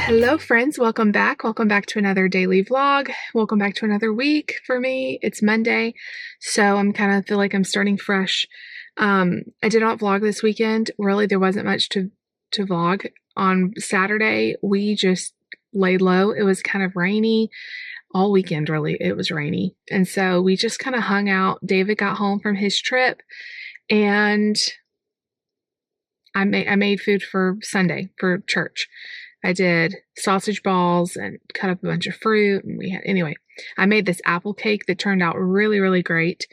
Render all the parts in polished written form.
Hello friends, welcome back. Welcome back to another daily vlog. Welcome back to another week for me. It's Monday, so I'm kind of feel like I'm starting fresh. I did not vlog this weekend. Really, there wasn't much to vlog. On Saturday, we just laid low. It was kind of rainy all weekend, really. It was rainy. And so we just kind of hung out. David got home from his trip and I made food for Sunday for church. I did sausage balls and cut up a bunch of fruit. And anyway, I made this apple cake that turned out really, really great.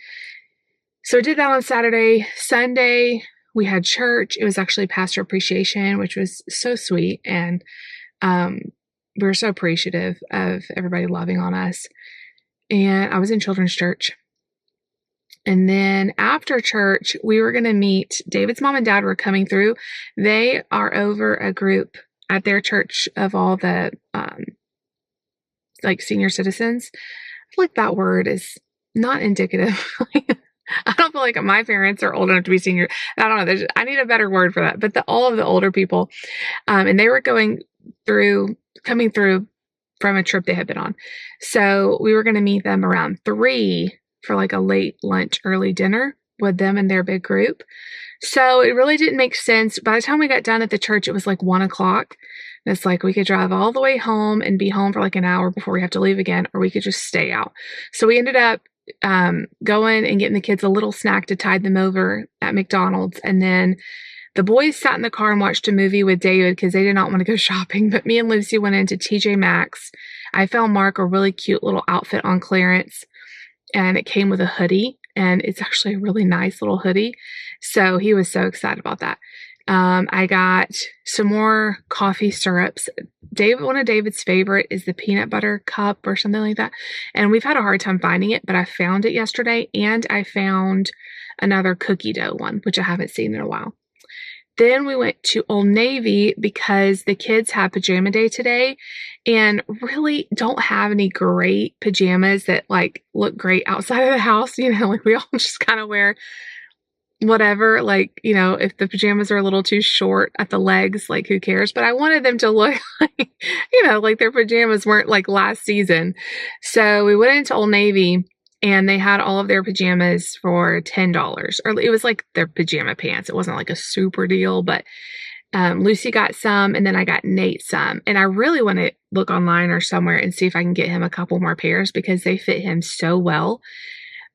So I did that on Saturday. Sunday, we had church. It was actually pastor appreciation, which was so sweet. And we were so appreciative of everybody loving on us. And I was in children's church. And then after church, we were going to meet. David's mom and dad were coming through. They are over a group at their church of all the like senior citizens. I feel like that word is not indicative. I don't feel like my parents are old enough to be senior. I don't know. I need a better word for that. But all of the older people, and they were coming through from a trip they had been on. So we were going to meet them around 3 for like a late lunch, early dinner with them and their big group. So it really didn't make sense. By the time we got done at the church, it was like 1 o'clock. And it's like we could drive all the way home and be home for like an hour before we have to leave again, or we could just stay out. So we ended up going and getting the kids a little snack to tide them over at McDonald's. And then the boys sat in the car and watched a movie with David because they did not want to go shopping. But me and Lucy went into TJ Maxx. I found Mark a really cute little outfit on clearance, and it came with a hoodie. And it's actually a really nice little hoodie. So he was so excited about that. I got some more coffee syrups. One of David's favorite is the peanut butter cup or something like that. And we've had a hard time finding it, but I found it yesterday. And I found another cookie dough one, which I haven't seen in a while. Then we went to Old Navy because the kids have pajama day today and really don't have any great pajamas that like look great outside of the house. You know, like we all just kind of wear whatever, like, you know, if the pajamas are a little too short at the legs, like who cares? But I wanted them to look like, you know, like their pajamas weren't like last season. So we went into Old Navy and they had all of their pajamas for $10, or it was like their pajama pants. It wasn't like a super deal, but Lucy got some and then I got Nate some. And I really want to look online or somewhere and see if I can get him a couple more pairs because they fit him so well.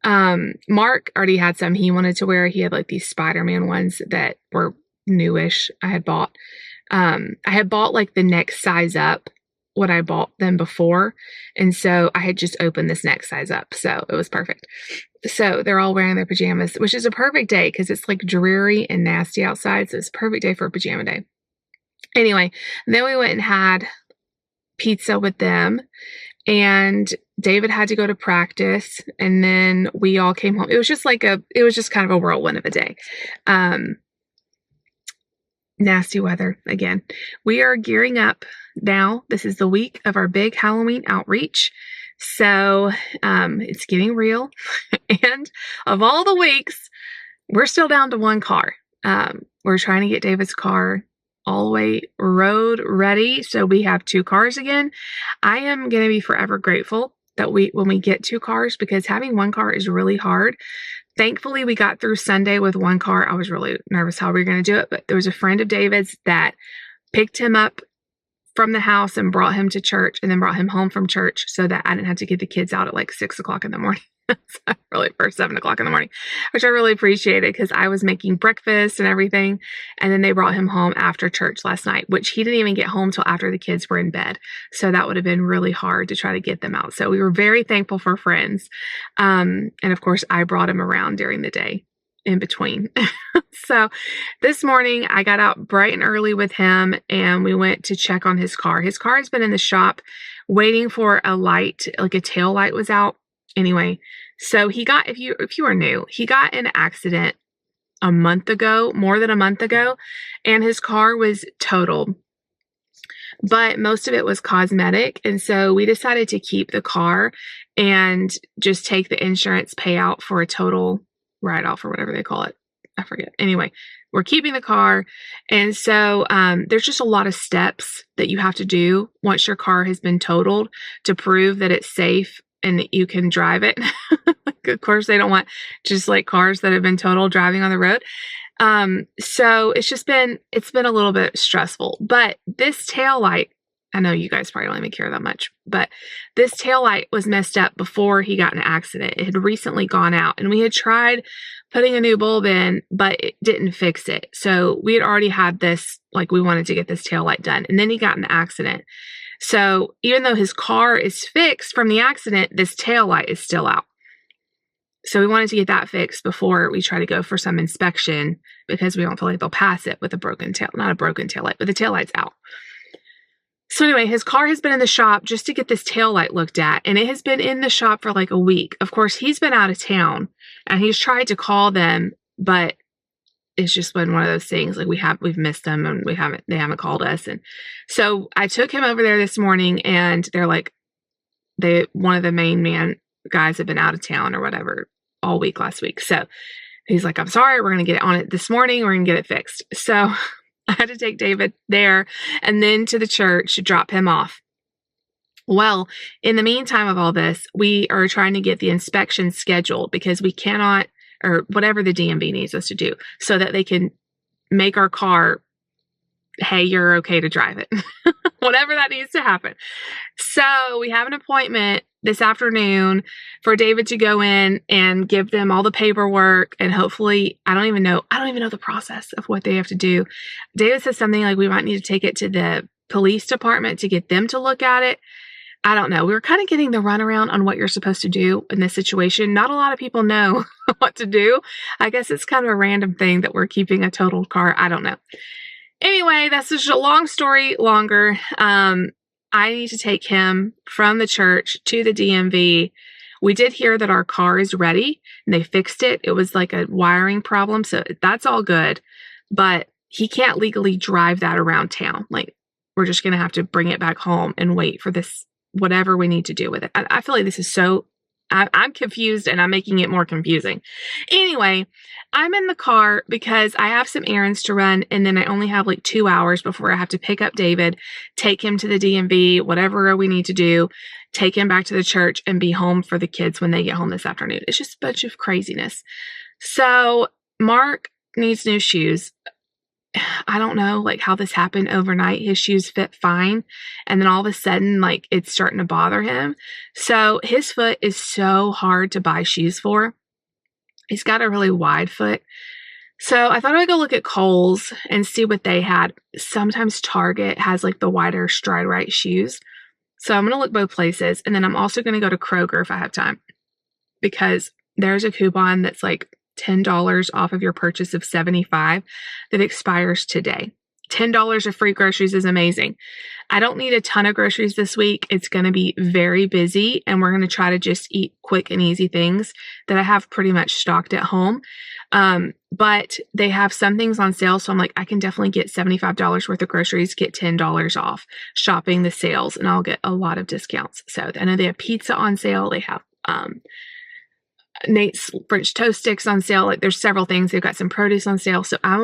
Mark already had some he wanted to wear. He had like these Spider-Man ones that were newish. I had bought like the next size up what I bought them before. And so I had just opened this next size up. So it was perfect. So they're all wearing their pajamas, which is a perfect day because it's like dreary and nasty outside. So it's a perfect day for a pajama day. Anyway, then we went and had pizza with them. And David had to go to practice, and then we all came home. It was just kind of a whirlwind of a day. Nasty weather again. We are gearing up now. This is the week of our big Halloween outreach. So it's getting real. And of all the weeks, we're still down to 1 car. We're trying to get David's car all the way road ready. So we have 2 cars again. I am going to be forever grateful that when we get 2 cars, because having 1 car is really hard. Thankfully, we got through Sunday with 1 car. I was really nervous how we were going to do it, but there was a friend of David's that picked him up from the house and brought him to church and then brought him home from church so that I didn't have to get the kids out at like 6 o'clock in the morning. Really, or 7 o'clock in the morning, which I really appreciated because I was making breakfast and everything. And then they brought him home after church last night, which he didn't even get home till after the kids were in bed. So that would have been really hard to try to get them out. So we were very thankful for friends. And of course, I brought him around during the day in between. So this morning I got out bright and early with him and we went to check on his car. His car has been in the shop waiting for a light, like a tail light was out. Anyway, so he got, if you are new, he got in an accident more than a month ago, and his car was totaled, but most of it was cosmetic. And so we decided to keep the car and just take the insurance payout for a total write-off or whatever they call it. I forget. Anyway, we're keeping the car. And so there's just a lot of steps that you have to do once your car has been totaled to prove that it's safe and that you can drive it. Of course, they don't want just like cars that have been totaled driving on the road. So it's been a little bit stressful, but this taillight, I know you guys probably don't even care that much, but this taillight was messed up before he got in an accident. It had recently gone out, and we had tried putting a new bulb in, but it didn't fix it. So we had already had this, like we wanted to get this taillight done, and then he got in an accident. So even though his car is fixed from the accident, this taillight is still out. So we wanted to get that fixed before we try to go for some inspection, because we don't feel like they'll pass it with a broken tail, not a broken taillight, but the taillight's out. So anyway, his car has been in the shop just to get this taillight looked at, and it has been in the shop for like a week. Of course, he's been out of town, and he's tried to call them, but it's just been one of those things. Like we've missed them, and they haven't called us. And so I took him over there this morning, and they're like, one of the main guys have been out of town or whatever all week last week. So he's like, I'm sorry, we're going to get on it this morning. We're going to get it fixed. So I had to take David there and then to the church to drop him off. Well, in the meantime of all this, we are trying to get the inspection scheduled, because we cannot, or whatever the DMV needs us to do, so that they can make our car, hey, you're okay to drive it. Whatever that needs to happen. So we have an appointment this afternoon for David to go in and give them all the paperwork, and hopefully, I don't even know the process of what they have to do. David says something like we might need to take it to the police department to get them to look at it. I don't know. We were kind of getting the runaround on what you're supposed to do in this situation. Not a lot of people know what to do. I guess it's kind of a random thing that we're keeping a totaled car. I don't know. Anyway, that's just a long story longer. I need to take him from the church to the DMV. We did hear that our car is ready, and they fixed it. It was like a wiring problem, so that's all good. But he can't legally drive that around town. Like, we're just going to have to bring it back home and wait for this, whatever we need to do with it. I feel like this is I'm confused, and I'm making it more confusing. Anyway, I'm in the car because I have some errands to run, and then I only have like 2 hours before I have to pick up David, take him to the DMV, whatever we need to do, take him back to the church, and be home for the kids when they get home this afternoon. It's just a bunch of craziness. So Mark needs new shoes. I don't know like how this happened overnight. His shoes fit fine, and then all of a sudden like it's starting to bother him. So his foot is so hard to buy shoes for. He's got a really wide foot. So I thought I'd go look at Kohl's and see what they had. Sometimes Target has like the wider stride right shoes. So I'm going to look both places, and then I'm also going to go to Kroger if I have time, because there's a coupon that's like $10 off of your purchase of $75 that expires today. $10 of free groceries is amazing. I don't need a ton of groceries this week. It's going to be very busy, and we're going to try to just eat quick and easy things that I have pretty much stocked at home. But they have some things on sale. So I'm like, I can definitely get $75 worth of groceries, get $10 off shopping the sales, and I'll get a lot of discounts. So I know they have pizza on sale. They have, Nate's French toast sticks on sale. Like there's several things. They've got some produce on sale. So I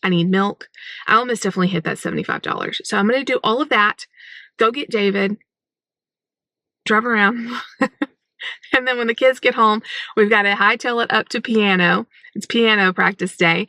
need milk. I almost definitely hit that $75. So I'm going to do all of that, go get David, drive around. And then when the kids get home, we've got to hightail it up to piano. It's piano practice day.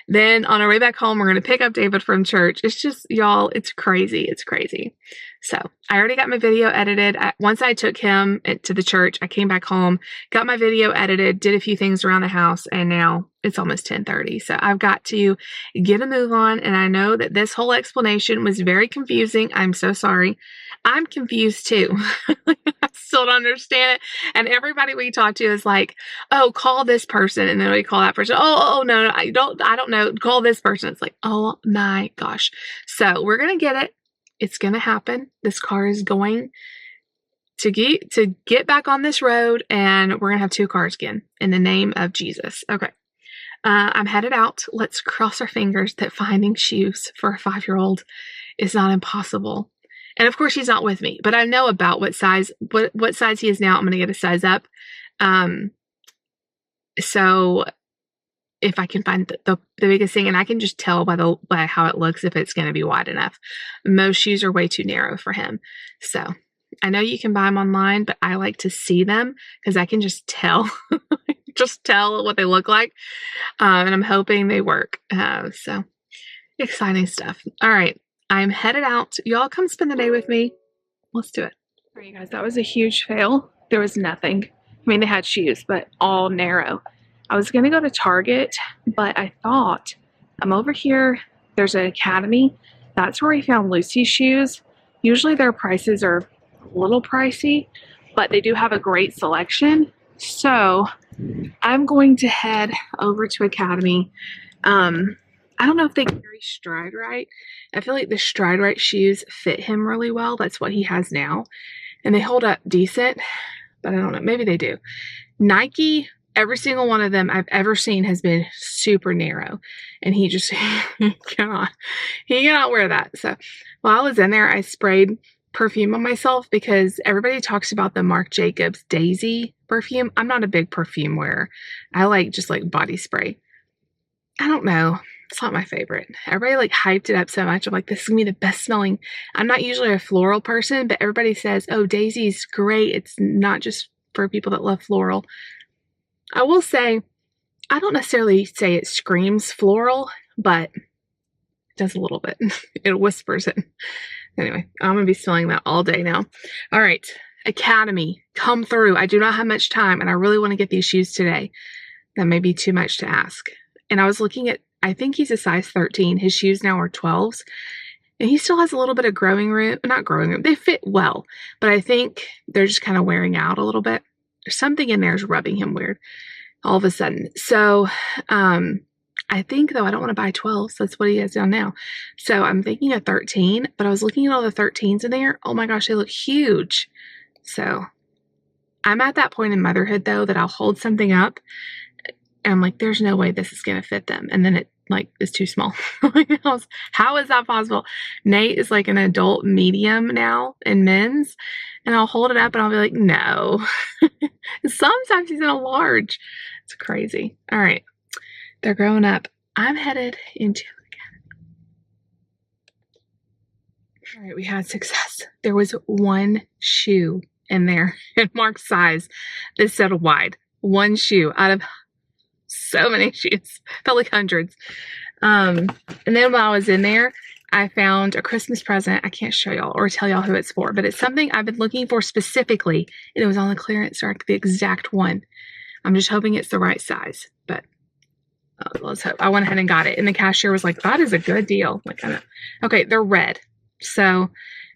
Then on our way back home, we're going to pick up David from church. It's just, y'all, it's crazy. It's crazy. So I already got my video edited. Once I took him to the church, I came back home, got my video edited, did a few things around the house, and now it's almost 10:30. So I've got to get a move on. And I know that this whole explanation was very confusing. I'm so sorry. I'm confused too. I still don't understand it. And everybody we talk to is like, oh, call this person. And then we call that person. Oh, no, I don't know. Call this person. It's like, oh my gosh. So we're going to get it. It's going to happen. This car is going to get back on this road, and we're going to have 2 cars again in the name of Jesus. Okay. I'm headed out. Let's cross our fingers that finding shoes for a 5-year-old is not impossible. And of course he's not with me, but I know about what size he is now. I'm going to get a size up. So if I can find the biggest thing, and I can just tell by how it looks if it's going to be wide enough. Most shoes are way too narrow for him. So I know you can buy them online, but I like to see them because I can just tell, just tell what they look like. And I'm hoping they work. So exciting stuff. All right. I'm headed out. Y'all come spend the day with me. Let's do it. All right, you guys, that was a huge fail. There was nothing. I mean, they had shoes, but all narrow. I was going to go to Target, but I thought I'm over here. There's an Academy. That's where we found Lucy's shoes. Usually their prices are a little pricey, but they do have a great selection. So I'm going to head over to Academy. I don't know if they carry Stride Right. I feel like the Stride Right shoes fit him really well. That's what he has now. And they hold up decent, but I don't know. Maybe they do. Nike, every single one of them I've ever seen has been super narrow. And he just he cannot wear that. So while I was in there, I sprayed perfume on myself because everybody talks about the Marc Jacobs Daisy perfume. I'm not a big perfume wearer. I like just like body spray. I don't know. It's not my favorite. Everybody like hyped it up so much. I'm like, this is gonna be the best smelling. I'm not usually a floral person, but everybody says, oh, Daisy's great. It's not just for people that love floral. I will say, I don't necessarily say it screams floral, but it does a little bit. It whispers it. Anyway, I'm gonna be smelling that all day now. All right, Academy, come through. I do not have much time, and I really want to get these shoes today. That may be too much to ask. And I was looking at, I think he's a size 13. His shoes now are 12s. And he still has a little bit of growing room. Not growing room. They fit well. But I think they're just kind of wearing out a little bit. There's something in there is rubbing him weird all of a sudden. So I think, though, I don't want to buy 12s. That's what he has down now. So I'm thinking a 13. But I was looking at all the 13s in there. Oh, my gosh, they look huge. So I'm at that point in motherhood, though, that I'll hold something up. And I'm like, there's no way this is going to fit them. And then it like is too small. How is that possible? Nate is like an adult medium now in men's. And I'll hold it up and I'll be like, no. Sometimes he's in a large. It's crazy. All right. They're growing up. I'm headed into Academy. All right. We had success. There was one shoe in there in Mark's size that said wide. One shoe out of so many shoes. Felt like hundreds. And then while I was in there, I found a Christmas present. I can't show y'all or tell y'all who it's for, but it's something I've been looking for specifically, and it was on the clearance rack, the exact one. I'm just hoping it's the right size, but let's hope. I went ahead and got it, and the cashier was like, that is a good deal. Like, okay, they're red. So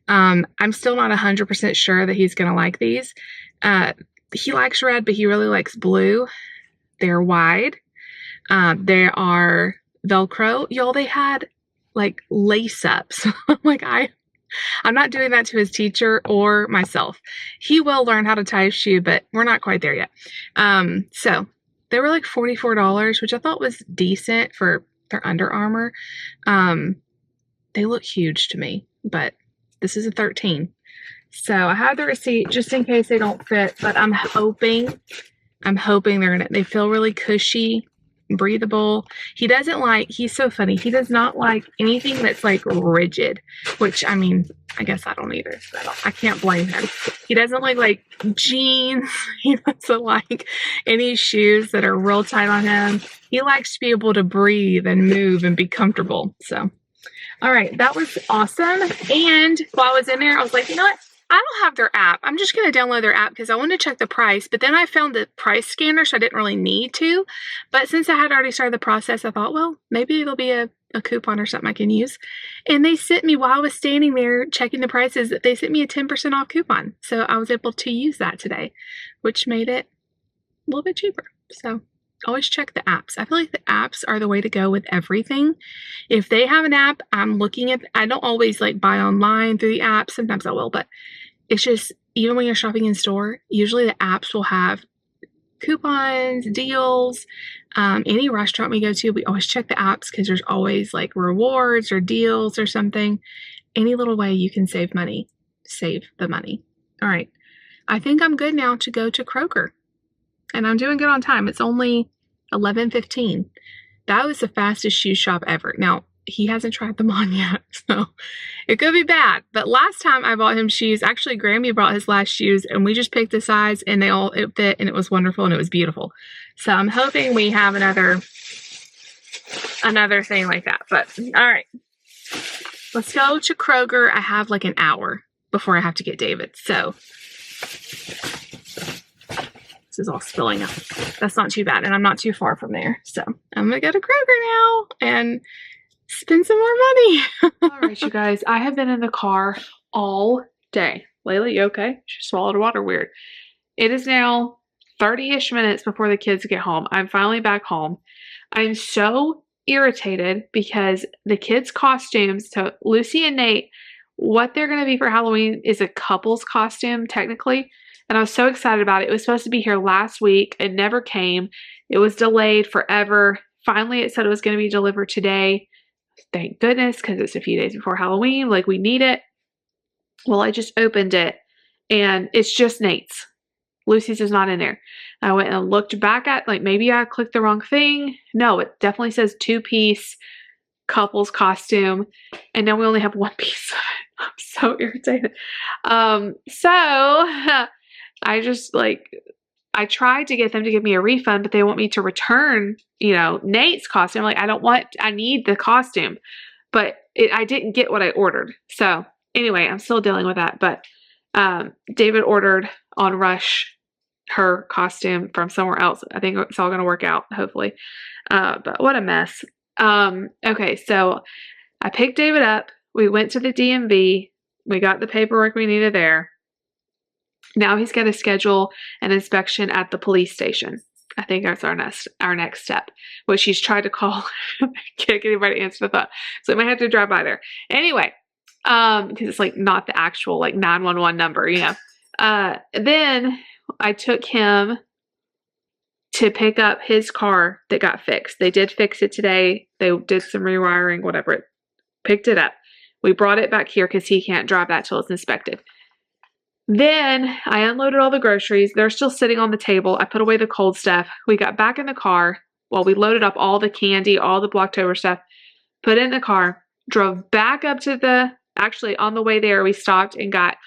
I'm still not 100% sure that he's going to like these. He likes red, but he really likes blue. They're wide. They are Velcro. Y'all, they had like lace ups. Like I'm not doing that to his teacher or myself. He will learn how to tie a shoe, but we're not quite there yet. So they were like $44, which I thought was decent for their Under Armour. They look huge to me, but this is a 13. So I have the receipt just in case they don't fit, but I'm hoping they feel really cushy, breathable. He's so funny. He does not like anything that's like rigid, which I mean, I guess I don't either. So I can't blame him. He doesn't like jeans. He doesn't like any shoes that are real tight on him. He likes to be able to breathe and move and be comfortable. So, all right, that was awesome. And while I was in there, I was like, you know what? I don't have their app. I'm just going to download their app because I wanted to check the price. But then I found the price scanner, so I didn't really need to. But since I had already started the process, I thought, well, maybe it'll be a coupon or something I can use. And they sent me, while I was standing there checking the prices, they sent me a 10% off coupon. So I was able to use that today, which made it a little bit cheaper. So always check the apps. I feel like the apps are the way to go with everything. If they have an app, I'm looking at, I don't always like buy online through the app. Sometimes I will, but it's just, even when you're shopping in store, usually the apps will have coupons, deals. Any restaurant we go to, we always check the apps because there's always like rewards or deals or something. Any little way you can save money, save the money. All right. I think I'm good now to go to Kroger. And I'm doing good on time. It's only 11:15. That was the fastest shoe shop ever. Now, he hasn't tried them on yet, so it could be bad. But last time I bought him shoes, actually Grammy brought his last shoes and we just picked a size and it fit and it was wonderful and it was beautiful. So I'm hoping we have another thing like that. But all right, let's go to Kroger. I have like an hour before I have to get David. So this is all spilling up. That's not too bad. And I'm not too far from there. So I'm going to go to Kroger now and spend some more money. All right, you guys. I have been in the car all day. Layla, you okay? She swallowed water weird. It is now 30-ish minutes before the kids get home. I'm finally back home. I'm so irritated because the kids' costumes, so Lucy and Nate, what they're going to be for Halloween is a couple's costume, technically. And I was so excited about it. It was supposed to be here last week. It never came. It was delayed forever. Finally, it said it was going to be delivered today. Thank goodness, because it's a few days before Halloween. Like, we need it. Well, I just opened it, and it's just Nate's. Lucy's is not in there. I went and looked back at, like, maybe I clicked the wrong thing. No, it definitely says 2-piece couple's costume, and now we only have 1 piece. I'm so irritated. I just, like, I tried to get them to give me a refund, but they want me to return, Nate's costume. Like, I need the costume, but I didn't get what I ordered. So anyway, I'm still dealing with that, but David ordered on Rush her costume from somewhere else. I think it's all going to work out, hopefully. But what a mess. Okay, so I picked David up. We went to the DMV. We got the paperwork we needed there. Now he's got to schedule an inspection at the police station. I think that's our next step, which he's tried to call. Can't get anybody to answer the phone. So we might have to drive by there. Anyway, because it's like not the actual like 911 number, Then I took him to pick up his car that got fixed. They did fix it today. They did some rewiring, whatever. Picked it up. We brought it back here because he can't drive that till it's inspected. Then I unloaded all the groceries. They're still sitting on the table. I put away the cold stuff. We got back in the car. Well, we loaded up all the candy, all the Blocktober stuff, put it in the car, drove back up to actually on the way there, we stopped and got,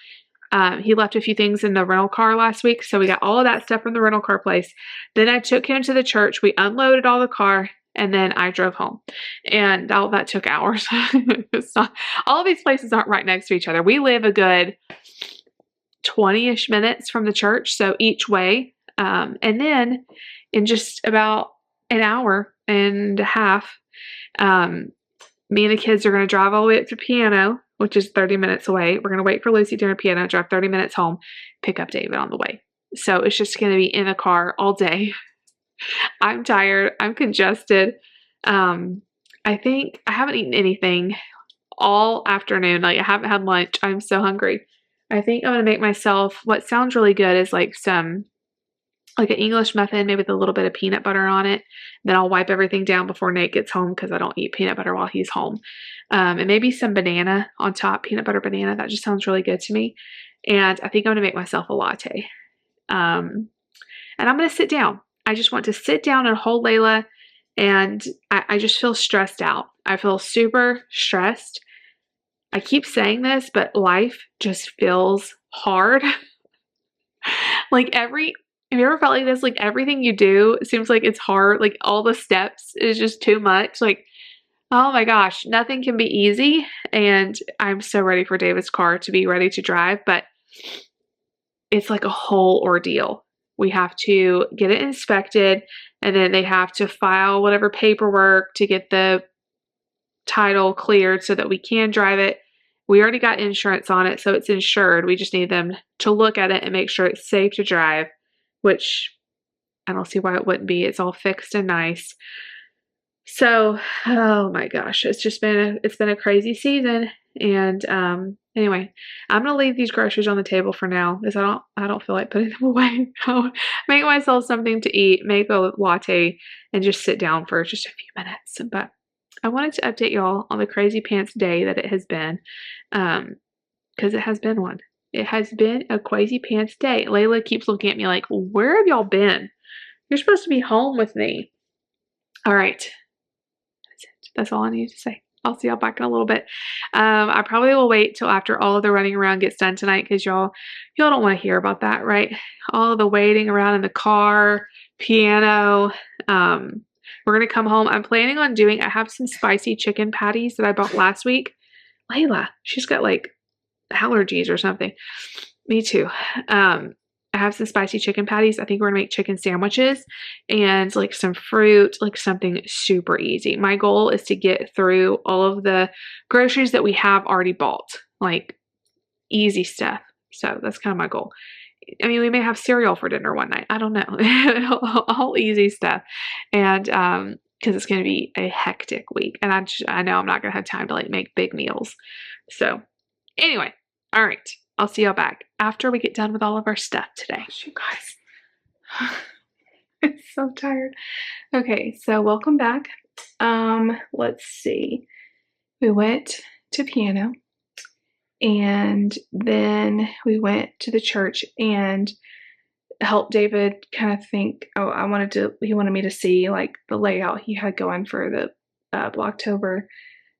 he left a few things in the rental car last week. So we got all of that stuff from the rental car place. Then I took him to the church. We unloaded all the car. And then I drove home. And all that took hours. All of these places aren't right next to each other. We live a good 20-ish minutes from the church, so each way. And then in just about an hour and a half, me and the kids are going to drive all the way up to Piano, which is 30 minutes away. We're going to wait for Lucy during Piano, drive 30 minutes home, pick up David on the way. So it's just going to be in the car all day. I'm tired. I'm congested. I think I haven't eaten anything all afternoon. Like, I haven't had lunch. I'm so hungry. I think I'm going to make myself, what sounds really good is like an English muffin, maybe with a little bit of peanut butter on it. Then I'll wipe everything down before Nate gets home because I don't eat peanut butter while he's home. And maybe some banana on top, peanut butter banana. That just sounds really good to me. And I think I'm going to make myself a latte. And I'm going to sit down. I just want to sit down and hold Layla. And I just feel stressed out. I feel super stressed. I keep saying this, but life just feels hard. Have you ever felt like this? Like, everything you do seems like it's hard. Like, all the steps is just too much. Like, oh my gosh, nothing can be easy. And I'm so ready for David's car to be ready to drive, but it's like a whole ordeal. We have to get it inspected, and then they have to file whatever paperwork to get the title cleared so that we can drive it. We already got insurance on it, so it's insured. We just need them to look at it and make sure it's safe to drive, which I don't see why it wouldn't be. It's all fixed and nice. So, oh my gosh, it's been a crazy season. And anyway, I'm gonna leave these groceries on the table for now because I don't feel like putting them away. I'll make myself something to eat, make a latte, and just sit down for just a few minutes. But I wanted to update y'all on the crazy pants day that it has been, because it has been one. It has been a crazy pants day. Layla keeps looking at me like, where have y'all been? You're supposed to be home with me. All right. That's it. That's all I need to say. I'll see y'all back in a little bit. I probably will wait till after all of the running around gets done tonight because y'all don't want to hear about that, right? All the waiting around in the car, piano. We're gonna come home. I'm planning on I have some spicy chicken patties that I bought last week. Layla, she's got like allergies or something. Me too. I have some spicy chicken patties. I think we're gonna make chicken sandwiches and like some fruit, like something super easy. My goal is to get through all of the groceries that we have already bought, like easy stuff. So that's kind of my goal. I mean, we may have cereal for dinner one night. I don't know. All easy stuff. And because it's going to be a hectic week. And I know I'm not going to have time to like make big meals. So anyway, all right. I'll see y'all back after we get done with all of our stuff today. You guys. I'm so tired. Okay, so welcome back. Let's see. We went to piano and then we went to the church and helped David kind of think, he wanted me to see like the layout he had going for the Blocktober.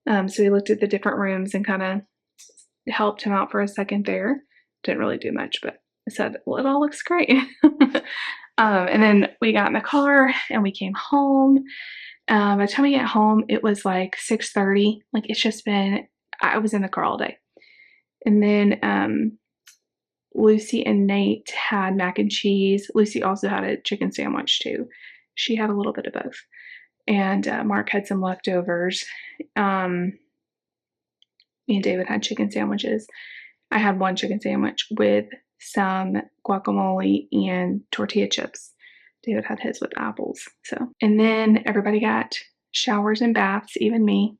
So he looked at the different rooms and kind of helped him out for a second there. Didn't really do much, but I said, well, it all looks great. And then we got in the car and we came home. By the time we get home, it was like 6:30. Like it's just been, I was in the car all day. And then Lucy and Nate had mac and cheese. Lucy also had a chicken sandwich too. She had a little bit of both. And Mark had some leftovers. Me and David had chicken sandwiches. I had one chicken sandwich with some guacamole and tortilla chips. David had his with apples. And then everybody got showers and baths, even me.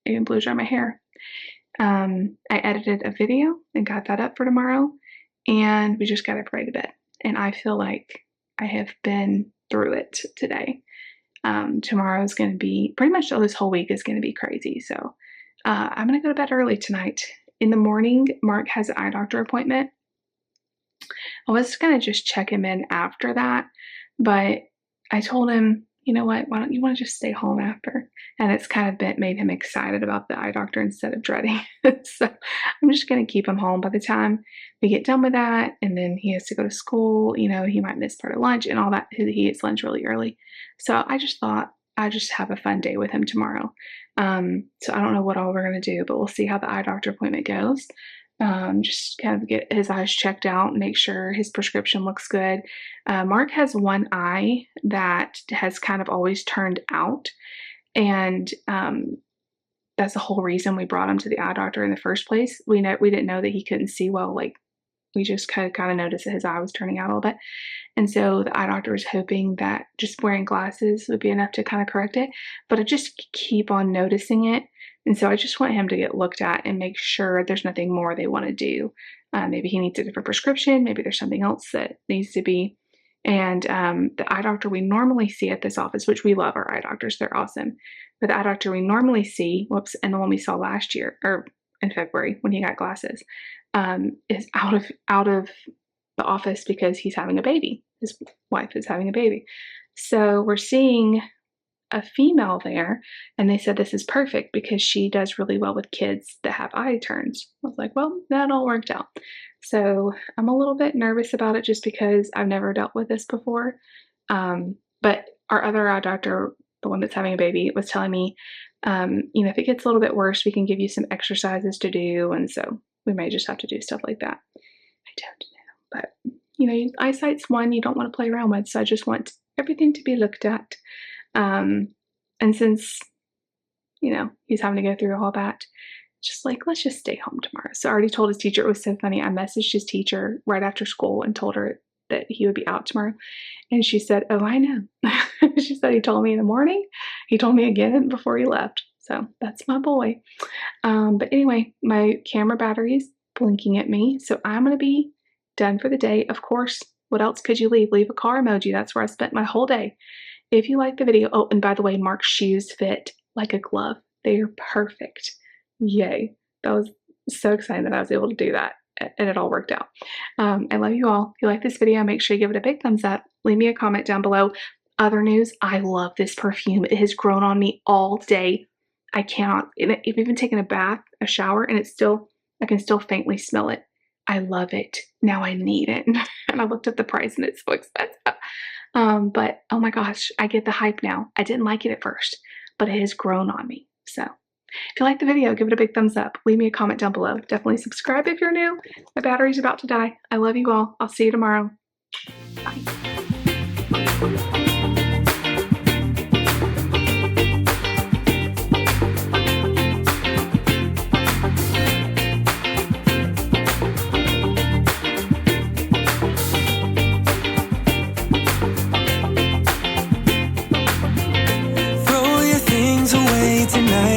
I even blew dry my hair. I edited a video and got that up for tomorrow, and we just got everybody to bed. And I feel like I have been through it today. Tomorrow is going to be pretty much this whole week is going to be crazy. So I'm going to go to bed early tonight. In the morning, Mark has an eye doctor appointment. I was going to just check him in after that, but I told him, you know what, why don't you want to just stay home after? And it's kind of made him excited about the eye doctor instead of dreading. So I'm just going to keep him home by the time we get done with that. And then he has to go to school. You know, he might miss part of lunch and all that. He eats lunch really early. So I just thought I'd just have a fun day with him tomorrow. So I don't know what all we're going to do, but we'll see how the eye doctor appointment goes. Just kind of get his eyes checked out and make sure his prescription looks good. Mark has one eye that has kind of always turned out, and that's the whole reason we brought him to the eye doctor in the first place. We didn't know that he couldn't see well. Like we just kind of noticed that his eye was turning out a little bit, and so the eye doctor was hoping that just wearing glasses would be enough to kind of correct it. But I just keep on noticing it. And so I just want him to get looked at and make sure there's nothing more they want to do. Maybe he needs a different prescription. Maybe there's something else that needs to be. And the eye doctor we normally see at this office, which we love our eye doctors, they're awesome. But the eye doctor we normally see, and the one we saw last year, or in February when he got glasses, is out of the office because he's having a baby. His wife is having a baby. So we're seeing a female there, and they said this is perfect because she does really well with kids that have eye turns. I was like, well, that all worked out. So I'm a little bit nervous about it just because I've never dealt with this before. But our other eye doctor, the one that's having a baby, was telling me, if it gets a little bit worse, we can give you some exercises to do. And so we may just have to do stuff like that. I don't know. But, eyesight's one you don't want to play around with. So I just want everything to be looked at. And since, he's having to go through all that, just like, let's just stay home tomorrow. So I already told his teacher. It was so funny. I messaged his teacher right after school and told her that he would be out tomorrow. And she said, oh, I know. She said, he told me in the morning. He told me again before he left. So that's my boy. But anyway, my camera battery is blinking at me. So I'm going to be done for the day. Of course, what else could you leave? Leave a car emoji. That's where I spent my whole day. If you like the video, oh, and by the way, Mark's shoes fit like a glove. They are perfect. Yay. That was so exciting that I was able to do that, and it all worked out. I love you all. If you like this video, make sure you give it a big thumbs up. Leave me a comment down below. Other news, I love this perfume. It has grown on me all day. I cannot, I've even taken a shower, and I can still faintly smell it. I love it. Now I need it. And I looked at the price and it's so expensive. But oh my gosh, I get the hype now. I didn't like it at first, but it has grown on me. So if you like the video, give it a big thumbs up. Leave me a comment down below. Definitely subscribe if you're new. My battery's about to die. I love you all. I'll see you tomorrow. Bye.